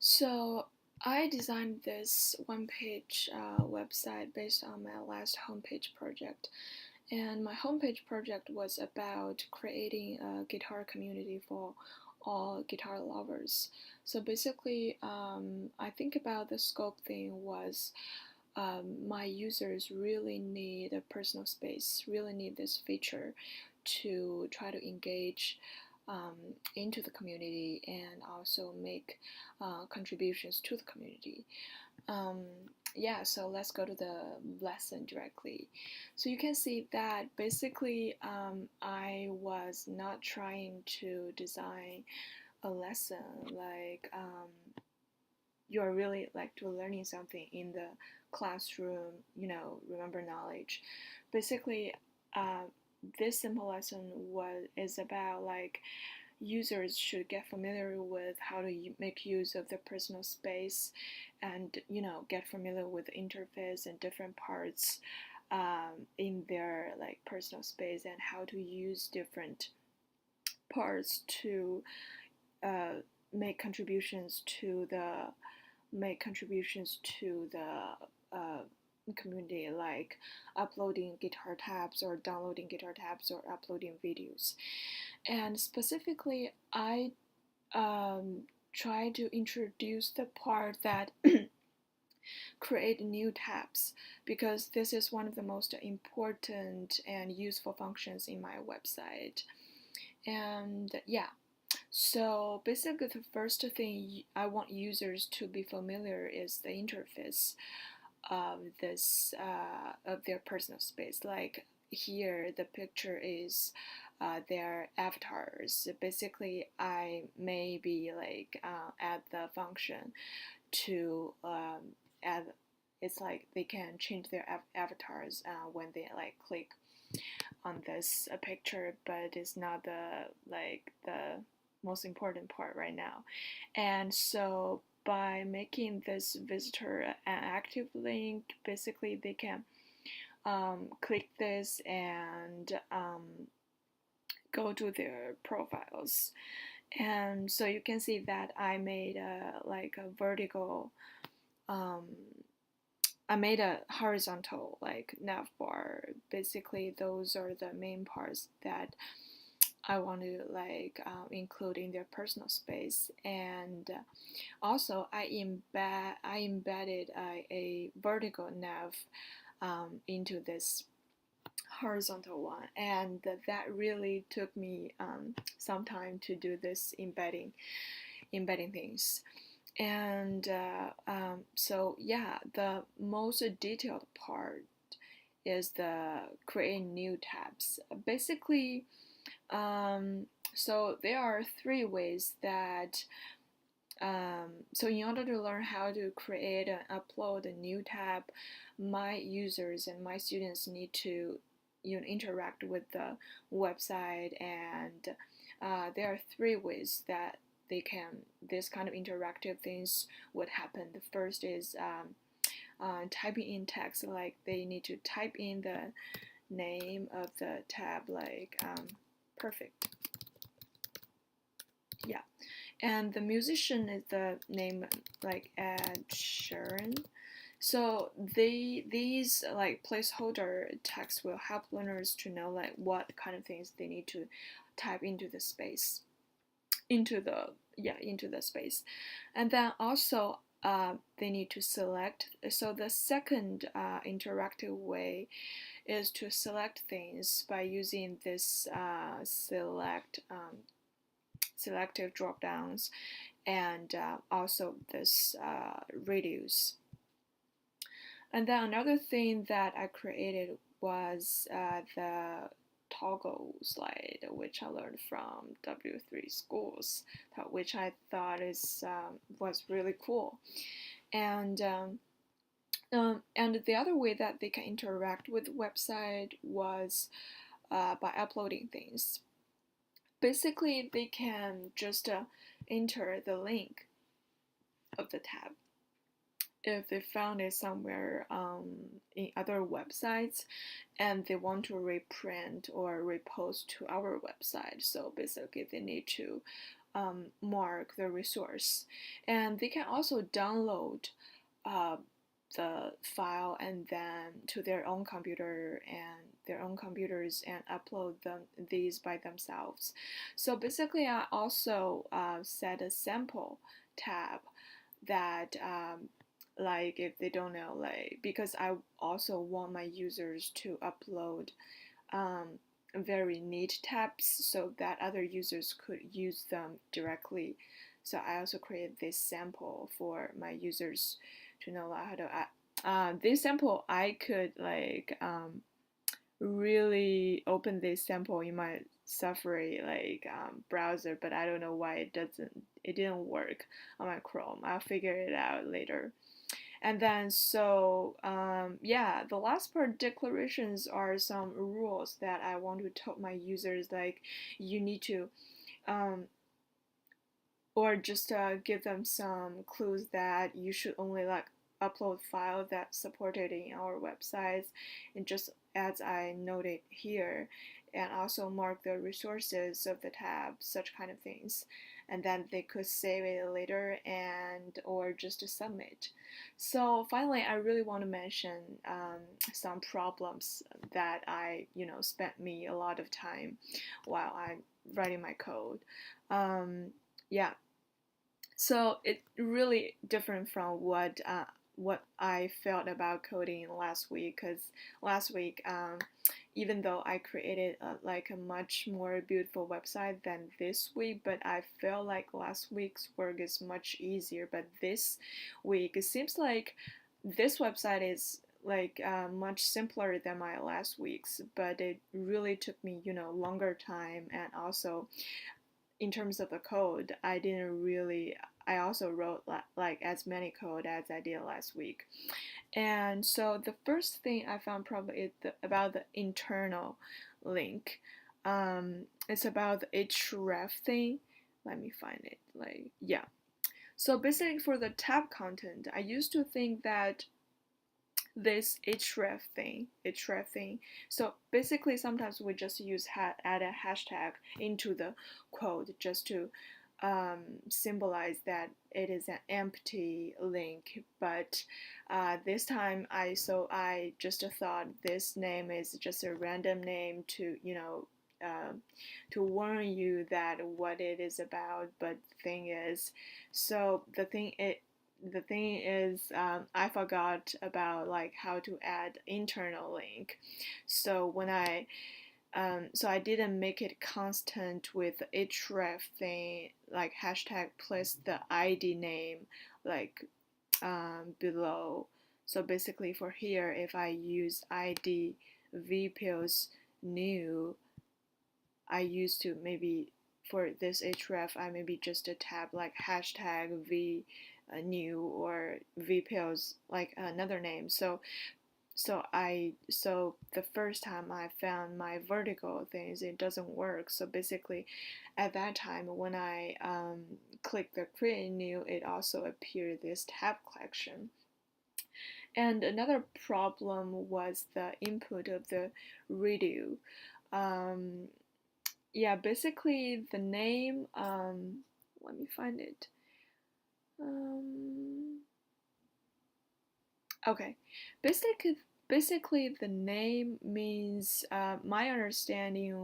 So I designed this one-page website based on my last homepage project. And my homepage project was about creating a guitar community for all guitar lovers. So basically, I think about the scope thing was my users really need a personal space, really need this feature to try to engage um, into the community and also make contributions to the community. Um, yeah, so let's go to the lesson directly. So you can see that basically I was not trying to design a lesson like you're really like to learning something in the classroom, remember knowledge. Basically, uh, this simple lesson is about like users should get familiar with how to make use of the personal space and get familiar with the interface and different parts in their like personal space and how to use different parts to uh, make contributions to the make contributions to the community, like uploading guitar tabs or downloading guitar tabs or uploading videos. And specifically, I try to introduce the part that create new tabs because this is one of the most important and useful functions in my website. And yeah, so basically the first thing I want users to be familiar is the interface of this of their personal space. Like here, the picture is their avatars. Basically, I may be like add the function to add. It's like they can change their avatars when they like click on this picture, but it's not the most important part right now. And so by making this visitor an active link, basically they can click this and go to their profiles. And so you can see that I made a vertical um, I made a horizontal like nav bar. Basically, those are the main parts that I want to include in their personal space. And also, I embedded a vertical nav into this horizontal one, and that really took me some time to do this embedding things. And so yeah, the most detailed part is the create new tabs. Basically, so there are three ways that so in order to learn how to create and upload a new tab, my users and my students need to interact with the website, and there are three ways that this kind of interactive things would happen. The first is typing in text, like they need to type in the name of the tab, like perfect, yeah. And the musician is the name like Ed Sheeran. So these like placeholder text will help learners to know like what kind of things they need to type into the space, into the space, and then also they need to select. So the second interactive way is to select things by using this selective drop downs, and also this reduce. And then another thing that I created was the toggle slide, which I learned from W3 schools, which I thought was really cool. And and the other way that they can interact with the website was by uploading things. Basically, they can just enter the link of the tab if they found it somewhere in other websites and they want to reprint or repost to our website. So basically, they need to mark the resource, and they can also download uh, the file and then to their own computer and their own computers and upload these by themselves. So basically, I also set a sample tab that like if they don't know, like because I also want my users to upload um, very neat tabs so that other users could use them directly. So I also created this sample for my users to know how to add. This sample I could really open this sample in my Safari browser, but I don't know why it didn't work on my Chrome. I'll figure it out later. And then yeah, the last part, declarations, are some rules that I want to tell my users, like you need to um, or just give them some clues that you should only upload files that supported in our websites, and just as I noted here, and also mark the resources of the tab, such kind of things, and then they could save it later and or just submit. So finally, I really want to mention some problems that spent me a lot of time while I'm writing my code. Yeah, so it's really different from what I felt about coding last week. Because last week, even though I created like a much more beautiful website than this week, but I felt like last week's work is much easier. But this week, it seems like this website is like much simpler than my last week's, but it really took me longer time, and also in terms of the code, I also wrote like as many code as I did last week. And so the first thing I found probably is about the internal link. It's about the href thing. Let me find it. Yeah. So basically for the tab content, I used to think that this href thing. So basically, sometimes we just add a hashtag into the code just to symbolize that it is an empty link. But this time, I just thought this name is just a random name uh, to warn you that what it is about. But the thing is, I forgot about like how to add internal link. So so I didn't make it constant with the href thing, like hashtag plus the ID name, like below. So basically for here, if I use ID vpills new, I used to maybe for this href, I maybe just a tab like hashtag v new or vpills like another name. So the first time I found my vertical things, it doesn't work. So basically, at that time when I click the create new, it also appeared this tab collection. And another problem was the input of the redo. Um, yeah, basically the name. Let me find it. Um, okay, basically the name means. My understanding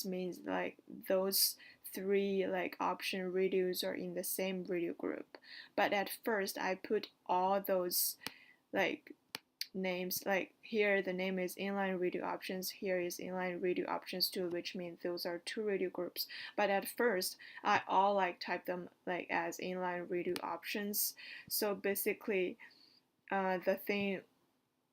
means like those three like option redos are in the same redo group. But at first, I put all those like names, like here the name is inline redo options, here is inline redo options 2, which means those are two redo groups. But at first I all like type them like as inline redo options. So basically the thing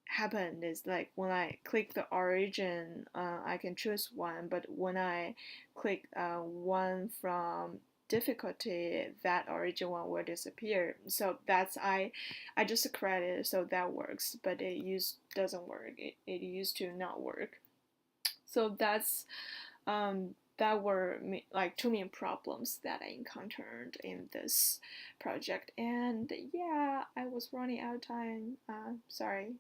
happened is like when I click the origin, I can choose one, but when I click one from difficulty, that origin one will disappear. So I just created so that works, but doesn't work. It used to not work. So that were like two main problems that I encountered in this project. And yeah, I was running out of time. Sorry.